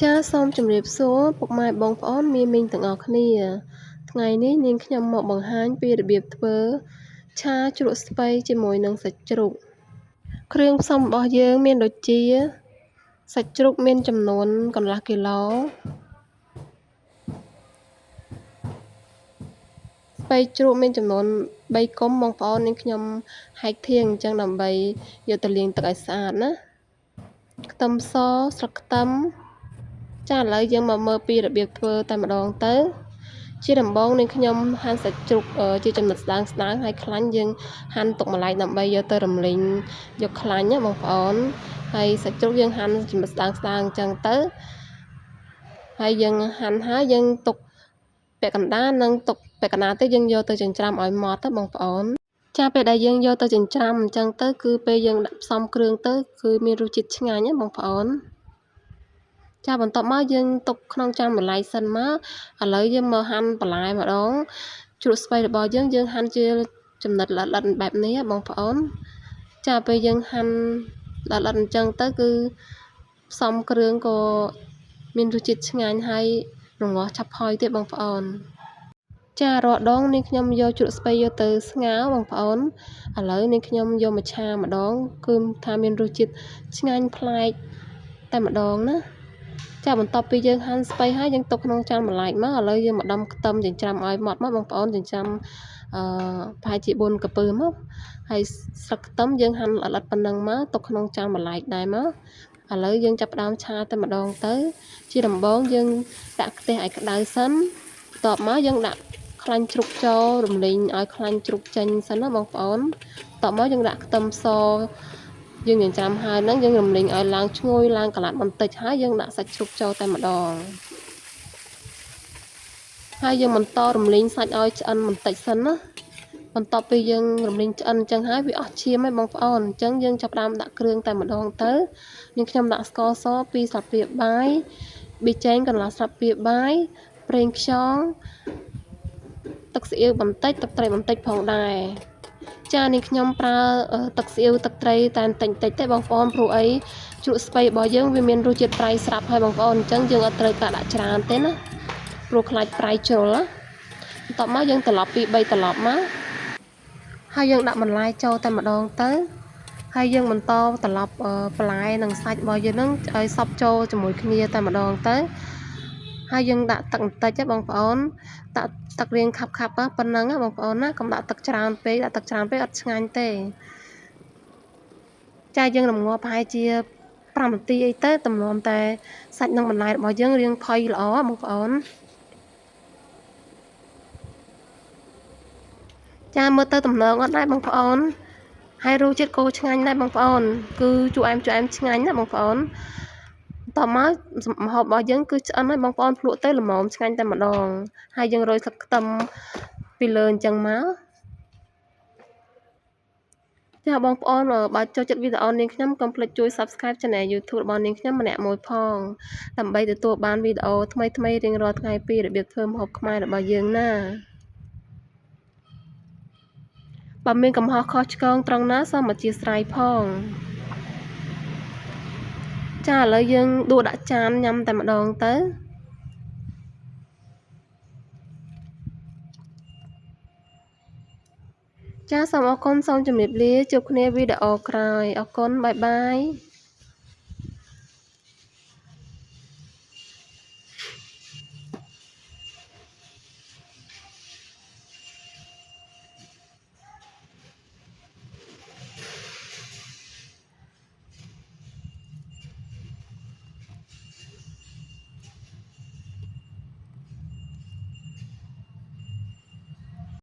ចាសសូមជម្រាបសួរពុកម៉ែបងប្អូនមីមីងទាំងអស់គ្នាថ្ងៃនេះនាងខ្ញុំមកបង្ហាញពីរបៀបធ្វើឆាជ្រក់ស្ពៃជាមួយនឹងសាច់ជ្រូកគ្រឿងផ្សំរបស់យើងមានដូចជាសាច់ជ្រូកមានចំនួនកន្លះគីឡូស្ពៃជ្រូកមានចំនួន3កុំបងប្អូននាងខ្ញុំហែកធៀងអញ្ចឹងដើម្បីយកទៅលាងទឹកឲ្យស្អាតណាខ្ទឹមសស្លឹកខ្ទឹមចាឥឡូវយើងមកមើលពីរបៀបធ្វើតែម្ដងទៅជាដំបូងនាងខ្ញុំហាន់សាច់ជ្រូកជាចំណិតស្ដើងហើយខ្លាញ់យើងហាន់ទុកម្ល៉េះដើម្បីយកទៅរំលីងយកខ្លាញ់ណាបងប្អូនហើយសាច់ជ្រូកយើងហាន់ចំណិតស្ដើងអញ្ចឹងទៅហើយយើងហាន់ហើយយើងទុកពាក់កណ្ដាលនិងទុកពាក់កណ្ដាលទៅយើងយកទៅចិញ្ច្រាំឲ្យម៉ត់ទៅបងប្អូនចាពេលដែលយើងយកទៅចិញ្ច្រាំអញ្ចឹងទៅគឺពេលយើងដាក់ផ្សំគ្រឿងទៅគឺមានរសជាតិឆ្ងាញ់ណាបងប្អូនចាបន្ទាប់មកយើងទុកក្នុងចានម្លាយសិនមកឥឡូវយើងមកហាន់បន្លែម្ដងជ្រក់ស្ពៃរបស់យើងហាន់ជាចំណិតល្អិតបែបនេះបងប្អូនចាពេលយើងហាន់ល្អិតអញ្ចឹងទៅគឺផ្សំគ្រឿងក៏មានរសជាតិឆ្ងាញ់ហើយរងាស់ឆាប់ផុយទៀតបងប្អូនចារាល់ដងនាងខ្ញុំយកជ្រក់ស្ពៃយកទៅស្ងោរបងប្អូនឥឡូវនាងខ្ញុំយកមកឆាម្ដងគឺថាមានរសជាតិឆ្ងាញ់ប្លែកតែម្ដងណាចាបន្ទាប់ពីយើងហាន់ស្ពៃហើយយើងទុកក្នុងចានបន្លែកមកឥឡូវយើងមកដំខ្ទឹមចិញ្ច្រាំឲ្យម៉ត់មកបងប្អូនចិញ្ច្រាំប្រហែលជា4ក្រពើមកហើយស្លឹកខ្ទឹមយើងហាន់ល្អិតប៉ុណ្ណឹងមកទុកក្នុងចានបន្លែកដែរមកឥឡូវយើងចាប់ផ្ដើមឆាតែម្ដងទៅជាដំបូងយើងដាក់ខ្ទះឲ្យក្ដៅសិនបន្ទាប់មកយើងដាក់ខ្លាញ់ជ្រូកចូលរំលីងឲ្យខ្លាញ់ជ្រូកចេញសិនណាបងប្អូនបន្ទាប់មកយើងដាក់ខ្ទឹមសយើងចិញ្ច្រាំហើយហ្នឹងយើងរំលីងឲ្យឡើងឈ្ងុយឡើងកន្លះបន្តិចហើយយើងដាក់សាច់ជ្រូកចូលតែម្ដងហើយយើងបន្តរំលីងសាច់ឲ្យឆ្អិនបន្តិចសិនណាបន្ទាប់ពីយើងរំលីងឆ្អិនអញ្ចឹងហើយវាអស់ឈាមហើយបងប្អូនអញ្ចឹងយើងចាប់ផ្ដើមដាក់គ្រឿងតែម្ដងទៅយើងខ្ញុំដាក់ស្ករស2ស្លាបព្រាបាយប៊ីចេងកន្លះស្លាបព្រាបាយប្រេងខ្យងទឹកស៊ីអ៊ីវបន្តិចទឹកត្រីបន្តិចផងដែរចានេះខ្ញុំប្រើទឹកស៊ីអ៊ីវទឹកត្រីតែបន្តិចទេបងប្អូនព្រោះអីជ្រក់ស្ពៃរបស់យើងវាមានរសជាតិប្រៃស្រាប់ហើយបងប្អូនអញ្ចឹងយើងអត់ត្រូវការដាក់ច្រើនទេណាព្រោះខ្លាចប្រៃជ្រុលណាបន្ទាប់មកយើងត្រឡប់ពី3ត្រឡប់មកហើយយើងដាក់បន្លែចូលតែម្ដងទៅហើយយើងបន្តត្រឡប់បន្លែនិងសាច់របស់យើងហ្នឹងឲ្យសព្វចូលជាមួយគ្នាតែម្ដងទៅហើយយើងដាក់ទឹកបន្តិចបងប្អូនដាក់ទឹករៀងខាប់ប៉ុណ្ណឹងបងប្អូនណាកុំដាក់ទឹកច្រើនពេកដាក់ទឹកច្រើនពេកអត់ឆ្ងាញ់ទេចាយើងរំងាស់ប្រហែលជា5នាទីអីទៅទំនំតែសាច់និងបន្លែរបស់យើងរៀងផុយល្អបងប្អូនចាមើលទៅទំនងអត់ដែរបងប្អូនហើយរសជាតិគោឆ្ងាញ់ដែរបងប្អូនគឺជូរអែមឆ្ងាញ់ណាបងប្អូនតមមកម្ហូបរបស់យើងគឺឆ្អិនហើយបងប្អូនភ្លក់ទៅល្មមឆ្ងាញ់តែម្ដងហើយយើងរោយស្លឹកខ្ទឹមពីលើអញ្ចឹងមកចាបងប្អូនបើចូលចិត្តវីដេអូនាងខ្ញុំកុំភ្លេចជួយ Subscribe Channel YouTube របស់នាងខ្ញុំម្នាក់មួយផងដើម្បីទទួលបានវីដេអូថ្មីរៀងរាល់ថ្ងៃពីរបៀបធ្វើម្ហូបខ្មែររបស់យើងណាបើមានកំហុសខុសឆ្គងត្រង់ណាសូមអធិស្ឋានផងចាឥឡូវយើងដួសដាក់ចានញ៉ាំតែម្ដងទៅចាសូមអរគុណសូមជម្រាបលាជួបគ្នាវីដេអូក្រោយអរគុណបាយបាយ